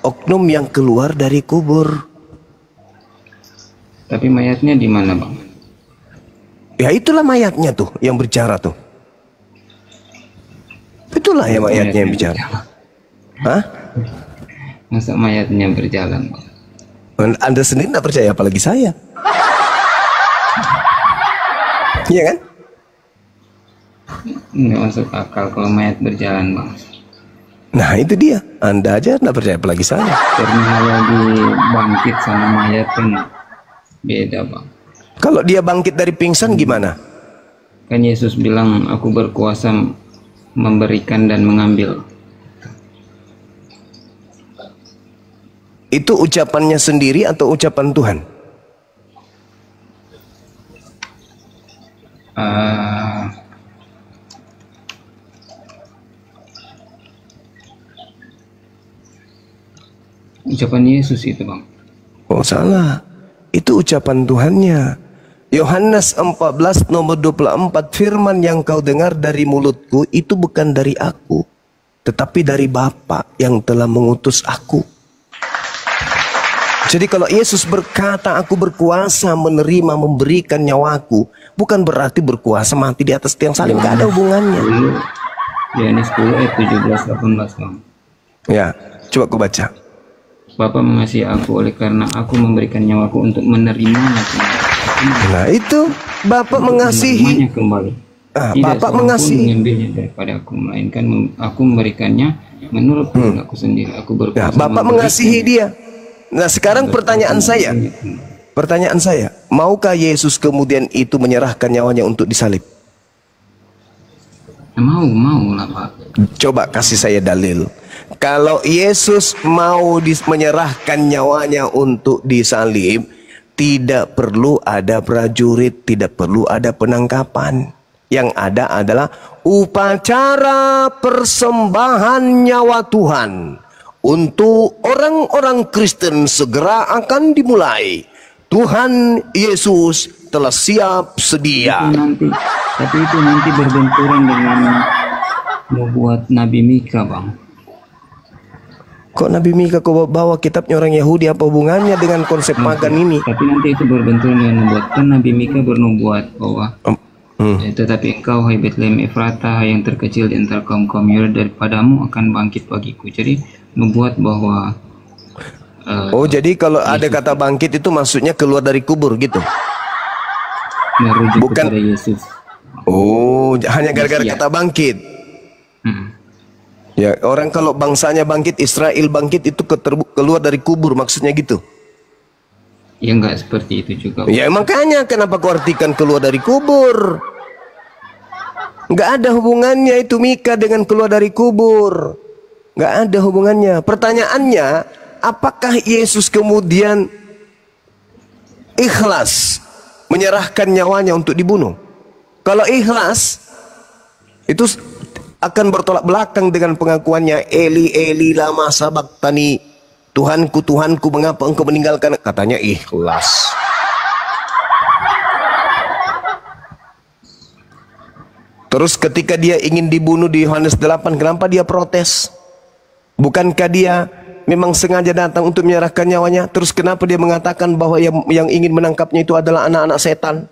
oknum yang keluar dari kubur. Tapi mayatnya di mana, Bang? Ya itulah mayatnya tuh yang bicara tuh. Itulah yang mayatnya yang bicara. Hah? Masa mayatnya berjalan, Bang? Anda sendiri tidak percaya, apalagi saya. Iya kan? Nggak masuk akal kalau mayat berjalan, Bang. Nah itu dia. Anda aja tidak percaya, apalagi saya. Terminologi bangkit sama mayat kan beda, Bang. Kalau dia bangkit dari pingsan gimana? Kan Yesus bilang, aku berkuasa memberikan dan mengambil. Itu ucapannya sendiri atau ucapan Tuhan? Ucapan Yesus itu, Bang. Oh salah, itu ucapan Tuhannya. Yohanes 14 nomor 24, firman yang kau dengar dari mulutku itu bukan dari aku, tetapi dari Bapa yang telah mengutus aku. Jadi kalau Yesus berkata aku berkuasa menerima memberikan nyawaku, bukan berarti berkuasa mati di atas tiang salib, gak ada hubungannya. Yohanes 10 ayat 17-18, Bang. Ya, coba aku baca. Bapa mengasihi aku oleh karena aku memberikan nyawaku untuk menerimanya kembali. Nah itu Bapak mengasihi. Kembali. Ah, Tidak Bapak seorang pun mengasihi. mengambilnya daripada aku, melainkan aku memberikannya menurut kehendakku sendiri. Aku Nah, berkuasa Bapak mengasihi dia. Nah sekarang pertanyaan saya, maukah Yesus kemudian itu menyerahkan nyawanya untuk disalib? Mau lah, Pak. Coba kasih saya dalil. Kalau Yesus mau menyerahkan nyawanya untuk disalib, tidak perlu ada prajurit, tidak perlu ada penangkapan. Yang ada adalah upacara persembahan nyawa Tuhan untuk orang-orang Kristen segera akan dimulai. Tuhan Yesus telah siap sedia. Tapi itu nanti berbenturan dengan membuat Nabi Mika, Bang. Kok Nabi Mika kau bawa kitabnya orang Yahudi, apa hubungannya dengan konsep pagan ini? Tapi nanti itu berbenturan dengan membuatkan Nabi Mika bernubuat bahwa tetapi engkau, hai Betlehem Efrata, yang terkecil di antara kaum-kaum Yuda, daripadamu akan bangkit bagiku. Jadi membuat bahwa jadi kalau ada kata bangkit itu maksudnya keluar dari kubur gitu? Merujuk Bukan. kepada Yesus. Oh, hanya gara-gara kata bangkit. Ya, orang kalau bangsanya bangkit, Israel bangkit itu keluar dari kubur, maksudnya gitu. Ya enggak seperti itu juga. Ya makanya kenapa kau artikan keluar dari kubur? Enggak ada hubungannya itu Mika dengan keluar dari kubur. Enggak ada hubungannya. Pertanyaannya, apakah Yesus kemudian ikhlas menyerahkan nyawanya untuk dibunuh? Kalau ikhlas, itu akan bertolak belakang dengan pengakuannya, Eli Eli lama sabaktani, Tuhanku Tuhanku mengapa engkau meninggalkan. Katanya ikhlas. Terus ketika dia ingin dibunuh di Yohanes 8, kenapa dia protes? Bukankah dia memang sengaja datang untuk menyerahkan nyawanya? Terus kenapa dia mengatakan bahwa yang ingin menangkapnya itu adalah anak-anak setan?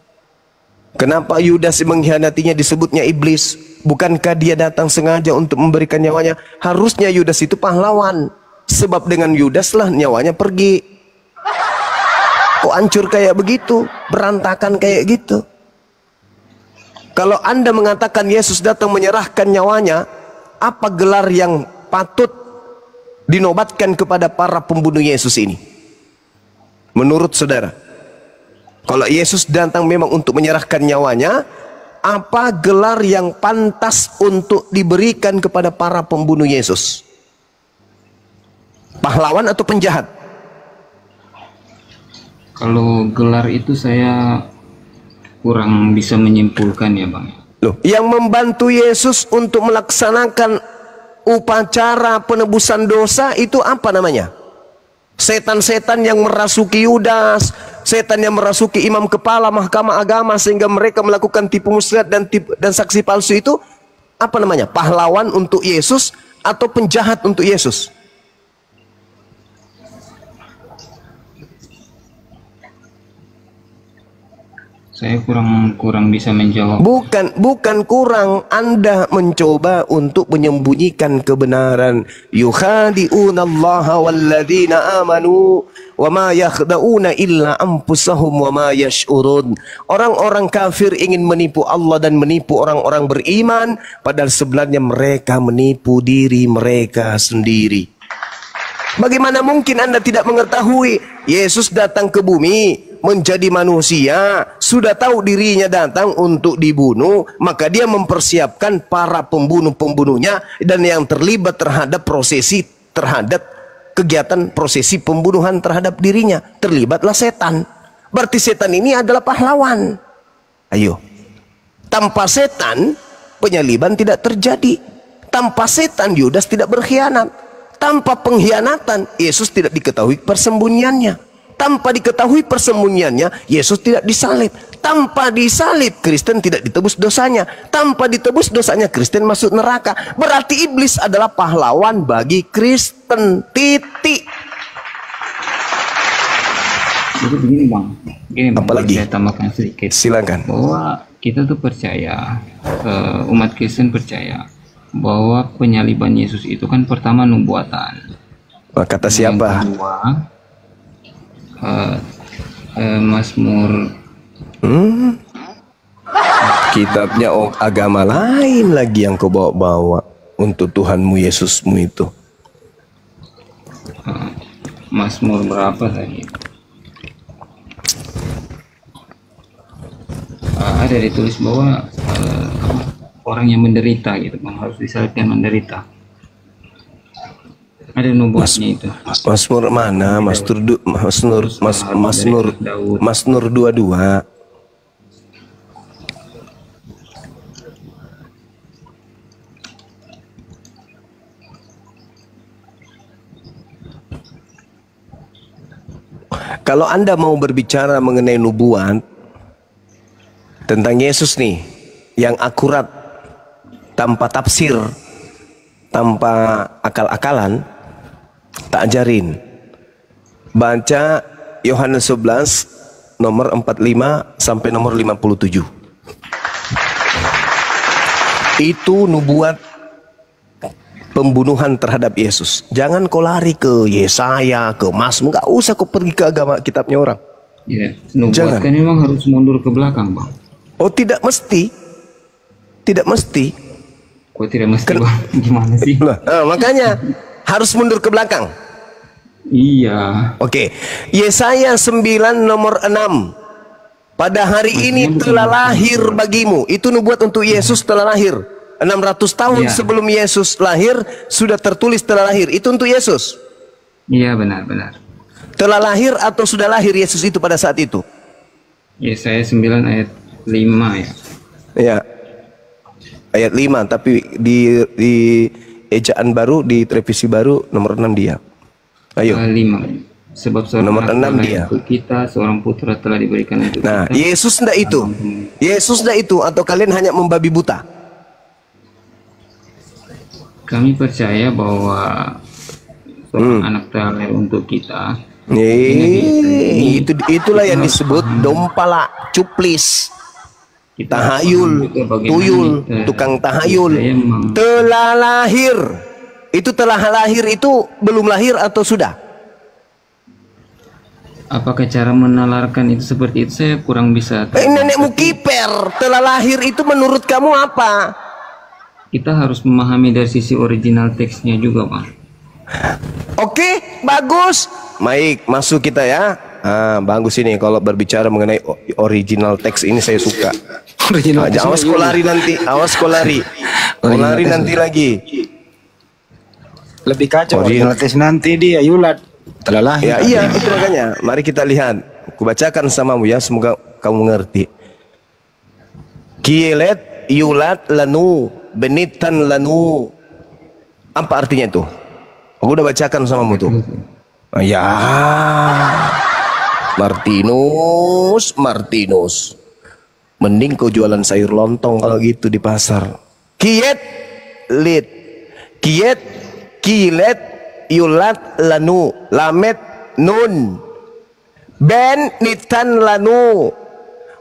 Kenapa Yudas mengkhianatinya disebutnya iblis? Bukankah dia datang sengaja untuk memberikan nyawanya? Harusnya Yudas itu pahlawan. Sebab dengan Yudas lah nyawanya pergi. Kok hancur kayak begitu? Berantakan kayak gitu. Kalau Anda mengatakan Yesus datang menyerahkan nyawanya, apa gelar yang patut dinobatkan kepada para pembunuh Yesus ini? Menurut saudara, kalau Yesus datang memang untuk menyerahkan nyawanya, apa gelar yang pantas untuk diberikan kepada para pembunuh Yesus? Pahlawan atau penjahat? Kalau gelar itu saya kurang bisa menyimpulkan ya, Bang. Loh, yang membantu Yesus untuk melaksanakan upacara penebusan dosa itu apa namanya? Setan-setan yang merasuki Yudas, setan yang merasuki imam kepala mahkamah agama sehingga mereka melakukan tipu muslihat dan saksi palsu itu apa namanya? Pahlawan untuk Yesus atau penjahat untuk Yesus? Saya kurang bisa menjawab. Bukan kurang, Anda mencoba untuk menyembunyikan kebenaran. Yukhadi'unallaha walladzina amanu wa ma yakhda'una illa anfusahum wa ma yash'urun. Orang-orang kafir ingin menipu Allah dan menipu orang-orang beriman, padahal sebenarnya mereka menipu diri mereka sendiri. Bagaimana mungkin Anda tidak mengetahui Yesus datang ke bumi menjadi manusia, sudah tahu dirinya datang untuk dibunuh, maka dia mempersiapkan para pembunuh-pembunuhnya dan yang terlibat terhadap kegiatan prosesi pembunuhan terhadap dirinya. Terlibatlah setan. Berarti setan ini adalah pahlawan. Ayo. Tanpa setan, penyaliban tidak terjadi. Tanpa setan, Yudas tidak berkhianat. Tanpa pengkhianatan, Yesus tidak diketahui persembunyiannya. Tanpa diketahui persembunyiannya, Yesus tidak disalib. Tanpa disalib, Kristen tidak ditebus dosanya. Tanpa ditebus dosanya, Kristen masuk neraka. Berarti iblis adalah pahlawan bagi Kristen. Titik. Jadi begini bang, Apalagi? saya tambahkan sedikit. Silakan. Bahwa kita tuh percaya, umat Kristen percaya bahwa penyaliban Yesus itu kan pertama nubuatan. Kata siapa? Yang kedua, Mazmur. Kitabnya agama lain lagi yang kau bawa-bawa untuk Tuhanmu Yesusmu itu. Mazmur berapa tadi? Ada ditulis bahwa orang yang menderita gitu bang, harus disalibkan menderita. Ada nubuatnya itu. Mazmur mana? Mazmur 22. Kalau Anda mau berbicara mengenai nubuat tentang Yesus nih, yang akurat, tanpa tafsir, tanpa akal-akalan, tak ajarin. Baca Yohanes 11 nomor 45 sampai nomor 57. Itu nubuat pembunuhan terhadap Yesus. Jangan kau lari ke Yesaya, ke Mazmur, nggak usah kau pergi ke agama kitabnya orang. Ya, nubuat kan memang harus mundur ke belakang bang. Oh, tidak mesti. Tidak mesti. Kok tidak mesti bang? Gimana sih? Makanya harus mundur ke belakang. Iya. Oke. Yesaya 9 nomor 6. Pada hari ini telah lahir bagimu. Itu nubuat untuk Yesus telah lahir. 600 tahun sebelum Yesus lahir sudah tertulis telah lahir. Itu untuk Yesus. Iya, benar-benar. Telah lahir atau sudah lahir Yesus itu pada saat itu? Yesaya 9 ayat 5 ya. Ya. Ayat 5, tapi di ejaan baru, di revisi baru nomor 6 dia. Ayo. 5. Sebab seorang Nomor 6 anak dia. untuk kita, seorang putra telah diberikan untuk Nah, kita. Yesus ndak itu. Yesus ndak itu, atau kalian hanya membabi buta? Kami percaya bahwa seorang anak telah lahir untuk kita. Itulah yang disebut dompala, cuplis, tahayul, tuyul, tukang tahayul. Telah lahir. Itu telah lahir itu belum lahir atau sudah? Apakah cara menalarkan itu seperti itu? Saya kurang bisa. Nenekmu kiper. Telah lahir itu menurut kamu apa? Kita harus memahami dari sisi original teksnya juga, Pak. Oke, bagus. Baik, masuk kita ya. Bagus ini kalau berbicara mengenai original teks ini saya suka. Awas kolari nanti, awas kolari. Kolari nanti lagi. Lebih kacau original teks nanti dia Yulat telah lahir. Ya, iya, itu makanya. Mari kita lihat. Kubacakan samamu ya, semoga kamu mengerti. Kielet yulat lanu benitan lanu. Apa artinya itu? Aku udah bacakan samamu tuh. Ya, Martinus. Mending kau jualan sayur lontong kalau gitu di pasar. Kiet kilet yulat lanu lamet nun ben nitan lanu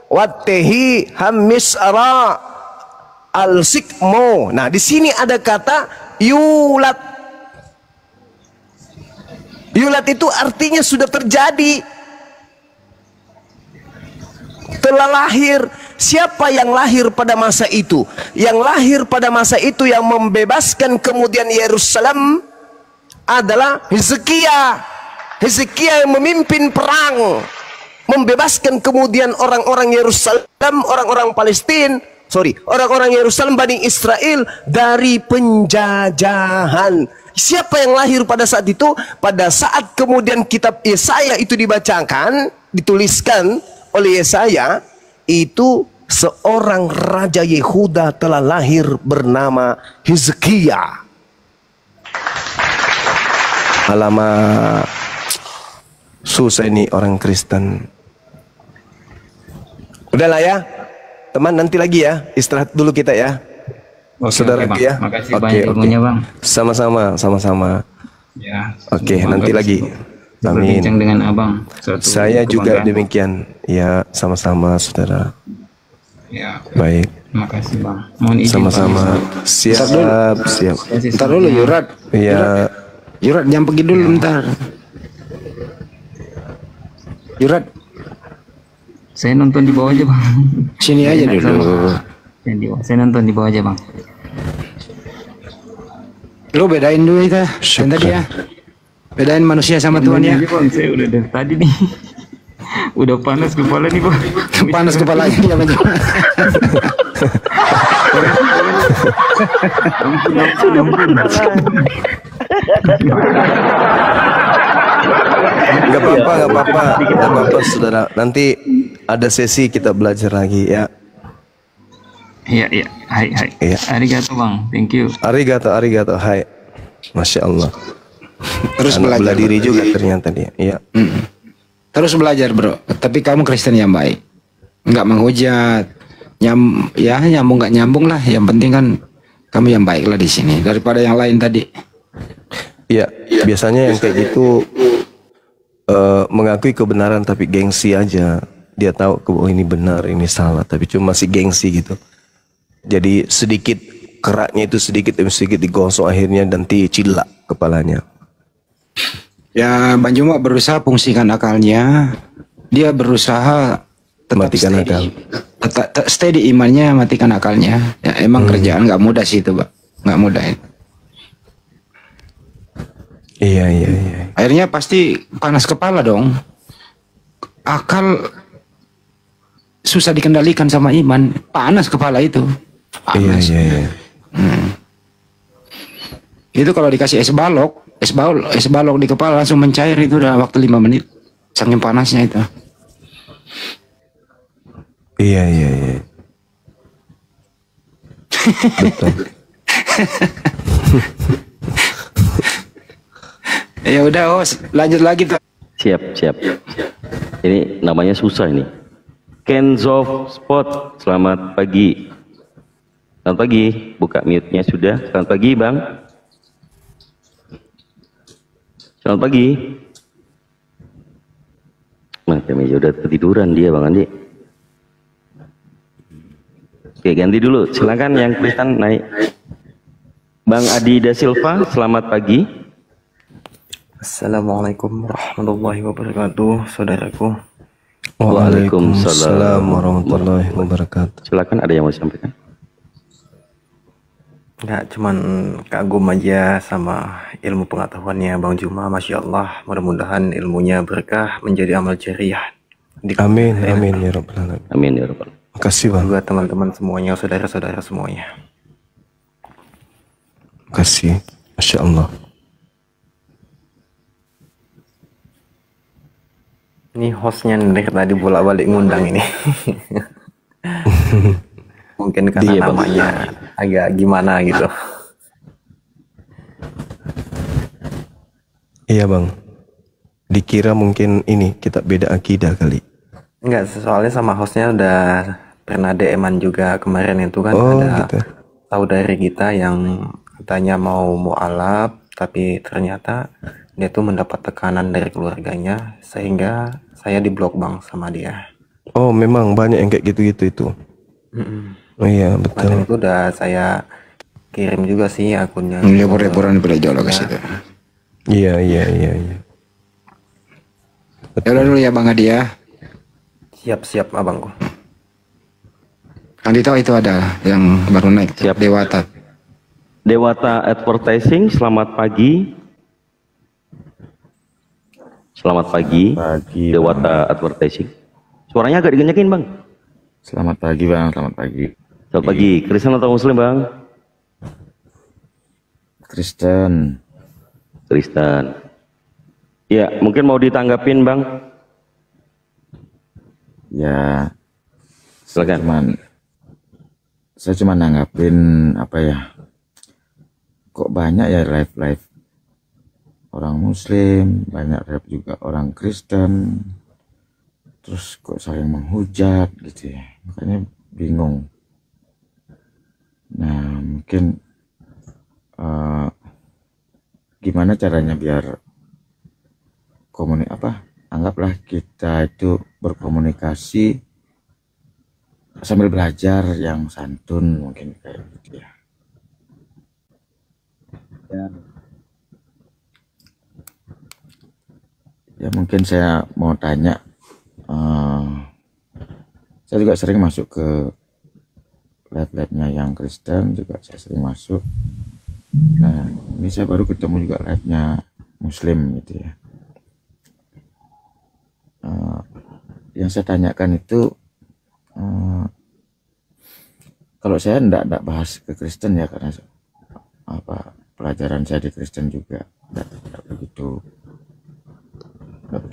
watehi hamis ara al sikmo. Nah, di sini ada kata yulat. Yulat itu artinya sudah terjadi, telah lahir. Siapa yang lahir pada masa itu? Yang lahir pada masa itu yang membebaskan kemudian Yerusalem adalah Hizkia. Hizkia yang memimpin perang, membebaskan kemudian orang-orang Yerusalem, orang-orang Palestina, orang-orang Yerusalem, Bani Israel dari penjajahan. Siapa yang lahir pada saat itu? Pada saat kemudian kitab Yesaya itu dibacakan, dituliskan oleh Yesaya, itu seorang raja Yehuda telah lahir bernama Hizkia. Alamak, susah ini orang Kristen. Udahlah ya, teman, nanti lagi ya, istirahat dulu kita ya. Saudara Bang. ya. Makasih banyak ilmunya Bang. Sama-sama. Ya. Oke, nanti lagi. Amin. Berbincang dengan Abang. Suatu Saya juga kebanggaan. demikian. Ya, sama-sama saudara. Ya. Baik. Terima kasih Bang. Mohon izin Sama-sama. Bang. Siap. Ntar dulu Yurat. Iya. Yurat jangan pergi dulu ntar. Yurat Saya nonton di bawah aja Bang. sini aja dulu. Saya nonton di bawah aja Bang. Lu bedain dulu itu yang tadi ya. Bedain manusia sama Tuhan ya. Ini, Bang, saya udah dari tadi nih. Udah panas kepala nih Bang. Panas kepalanya dia macam. Ampun. Gak apa-apa, saudara. Nanti ada sesi kita belajar lagi ya. Iya. Hai. Iya. Arigato Bang. Thank you. Arigato. Hai. Masya Allah. Terus Anak belajar. bela diri juga ternyata dia. Iya. Terus belajar bro. Tapi kamu Kristen yang baik. Nggak menghujat. Nyambung nggak nyambung lah. Yang penting kan kamu yang baik lah di sini daripada yang lain tadi. Iya. Biasanya yang kayak gitu mengakui kebenaran tapi gengsi aja. Dia tahu oh ini benar, ini salah, tapi cuma masih gengsi gitu. Jadi sedikit keraknya itu sedikit demi sedikit digosok akhirnya nanti cilak kepalanya. Ya Bang Juma berusaha fungsikan akalnya. Dia berusaha tetap Matikan akal. Tetap stay di imannya, matikan akalnya. Ya emang kerjaan nggak mudah sih itu, Pak. Nggak mudah itu. Iya. Akhirnya pasti panas kepala dong. Akal susah dikendalikan sama iman. Panas kepala itu. Panas. Iya. Itu kalau dikasih es balok di kepala langsung mencair itu udah waktu 5 menit. Saking panasnya itu. Iya. Betul. Ya udah, lanjut lagi tuh. Siap. Ini namanya susah ini. Kenzo Spot, selamat pagi. Selamat pagi, buka mute-nya sudah. Selamat pagi, Bang. Selamat pagi. Macam ya udah ketiduran dia, Bang Andi. Oke, ganti dulu. Silakan yang Kristen naik. Bang Adi Da Silva, selamat pagi. Assalamualaikum warahmatullahi wabarakatuh, saudaraku. Waalaikumsalam warahmatullahi wabarakatuh. Silakan, ada yang mau disampaikan? Nggak cuman kagum aja sama ilmu pengetahuannya Bang Juma, Masya Allah. Mudah-mudahan ilmunya berkah menjadi amal jariah. Amin ya rabbal alamin. Amin ya rabbal. Makasih Bang. Juga teman-teman semuanya, saudara-saudara semuanya. Makasih. Masya Allah. Ini hostnya dari tadi bolak-balik ngundang ini. Mungkin karena Dia, Bang. namanya agak gimana gitu. Iya Bang. Dikira mungkin ini kita beda akidah kali. Enggak, soalnya sama hostnya udah pernah DM-an juga kemarin itu kan. Oh, ada gitu. saudari kita yang katanya mau mualaf, tapi ternyata dia tuh mendapat tekanan dari keluarganya sehingga saya diblok Bang sama dia. Oh memang banyak yang kayak gitu-gitu itu. Oh iya Kemarin betul. itu udah saya kirim juga sih akunnya. Lepor-leporan pada jauh ke situ. Iya. Ya udah dulu ya Bang Adi ya. Siap-siap abangku. Andi tahu itu ada yang baru naik. Siap. Dewata. Dewata Advertising, selamat pagi. Selamat pagi. Pagi, Dewata Advertising. Suaranya agak digenyakin, Bang. Selamat pagi Bang, selamat pagi. Selamat pagi. Kristen atau Muslim, Bang? Kristen. Kristen. Ya, mungkin mau ditanggapin, Bang. Ya, Silakan. saya cuma nanggapin apa ya? Kok banyak ya live orang Muslim, banyak rap juga orang Kristen, terus kok saling menghujat gitu ya, makanya bingung. Nah mungkin gimana caranya biar anggaplah kita itu berkomunikasi sambil belajar yang santun, mungkin kayak gitu ya. Ya mungkin saya mau tanya, saya juga sering masuk ke live-nya yang Kristen, juga saya sering masuk. Nah ini saya baru ketemu juga live-nya Muslim gitu ya. Yang saya tanyakan itu, kalau saya enggak bahas ke Kristen ya, karena pelajaran saya di Kristen juga enggak begitu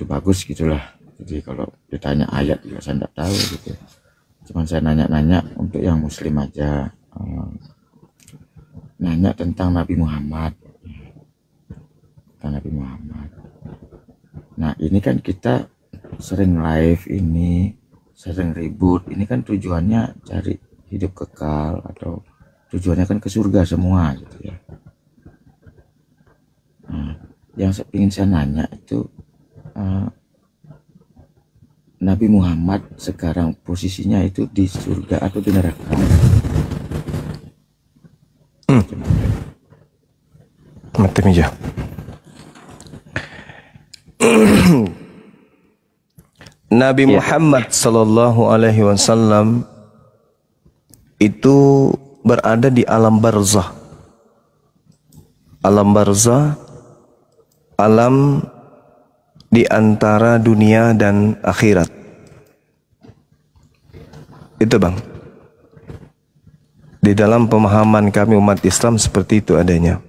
bagus gitulah. Jadi kalau ditanya ayat juga saya enggak tahu gitu. Cuman saya nanya-nanya untuk yang Muslim aja, nanya tentang Nabi Muhammad. Nah ini kan kita sering live ini, sering ribut, ini kan tujuannya cari hidup kekal atau tujuannya kan ke surga semua gitu ya. Nah, yang ingin saya nanya itu, Nabi Muhammad sekarang posisinya itu di surga atau di neraka? Mati meja. Nabi Muhammad sallallahu alaihi wasallam itu berada di alam barzah. Alam barzah, alam di antara dunia dan akhirat. Itu Bang. Di dalam pemahaman kami umat Islam seperti itu adanya.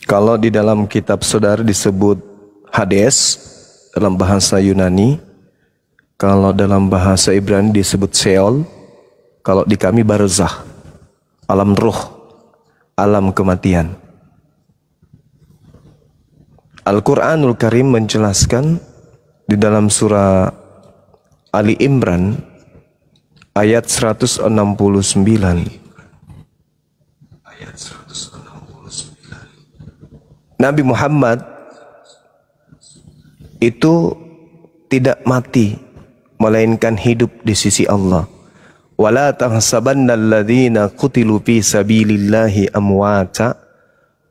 Kalau di dalam kitab saudara disebut Hades dalam bahasa Yunani, kalau dalam bahasa Ibrani disebut Sheol, kalau di kami barzah, alam ruh, alam kematian. Al-Quranul Karim menjelaskan di dalam surah Ali Imran ayat 169. Nabi Muhammad itu tidak mati, melainkan hidup di sisi Allah. Wala tahsabanna alladhina qutilu fi sabilillahi amwata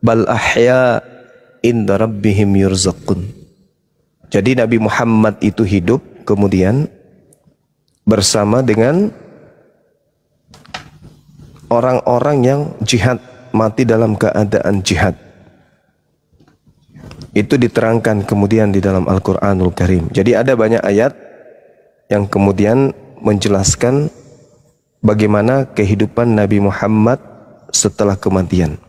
bal ahya inda rabbihim yurzaqun. Jadi Nabi Muhammad itu hidup kemudian bersama dengan orang-orang yang jihad, mati dalam keadaan jihad. Itu diterangkan kemudian di dalam Al-Quranul Karim. Jadi ada banyak ayat yang kemudian menjelaskan bagaimana kehidupan Nabi Muhammad setelah kematian.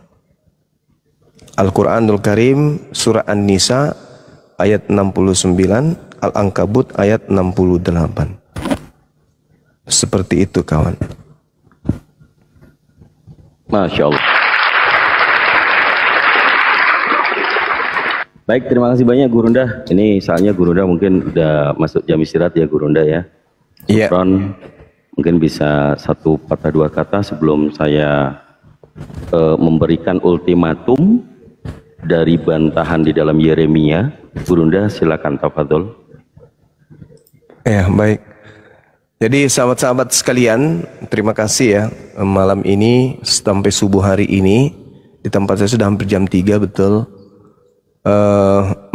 Al-Quranul Karim surah An-Nisa ayat 69, Al-Ankabut ayat 68. Seperti itu kawan. Masya Allah. Baik, terima kasih banyak Gurunda. Ini saatnya Gurunda mungkin udah masuk jam istirahat ya Gurunda ya. Iya. Ron, mungkin bisa satu patah dua kata sebelum saya memberikan ultimatum dari bantahan di dalam Yeremia. Gurunda silakan tafadhol. Ya, baik. Jadi sahabat-sahabat sekalian, terima kasih ya malam ini sampai subuh hari ini di tempat saya sudah hampir jam 3 betul.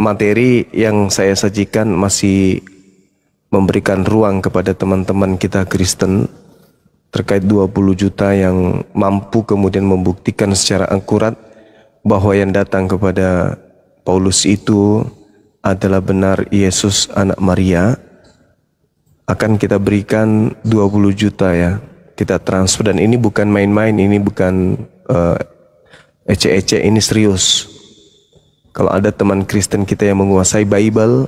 Materi yang saya sajikan masih memberikan ruang kepada teman-teman kita Kristen terkait 20 juta yang mampu kemudian membuktikan secara akurat bahwa yang datang kepada Paulus itu adalah benar Yesus anak Maria. Akan kita berikan 20 juta ya, kita transfer, dan ini bukan main-main, ini bukan ece-ece, ini serius. Kalau ada teman Kristen kita yang menguasai Bible,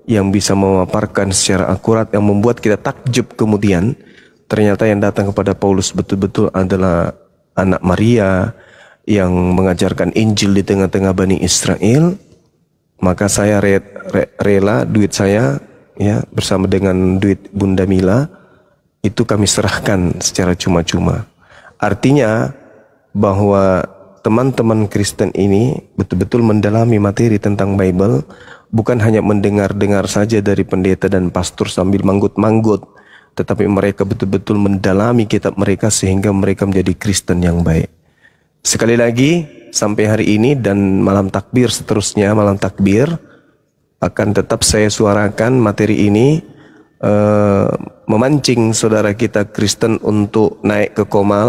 yang bisa memaparkan secara akurat, yang membuat kita takjub kemudian, ternyata yang datang kepada Paulus betul-betul adalah anak Maria, yang mengajarkan Injil di tengah-tengah Bani Israel, maka saya rela duit saya ya bersama dengan duit Bunda Mila itu kami serahkan secara cuma-cuma. Artinya bahwa teman-teman Kristen ini betul-betul mendalami materi tentang Bible, bukan hanya mendengar-dengar saja dari pendeta dan pastor sambil manggut-manggut, tetapi mereka betul-betul mendalami kitab mereka sehingga mereka menjadi Kristen yang baik. Sekali lagi, sampai hari ini dan malam takbir seterusnya, malam takbir akan tetap saya suarakan materi ini, memancing saudara kita Kristen untuk naik ke Komal.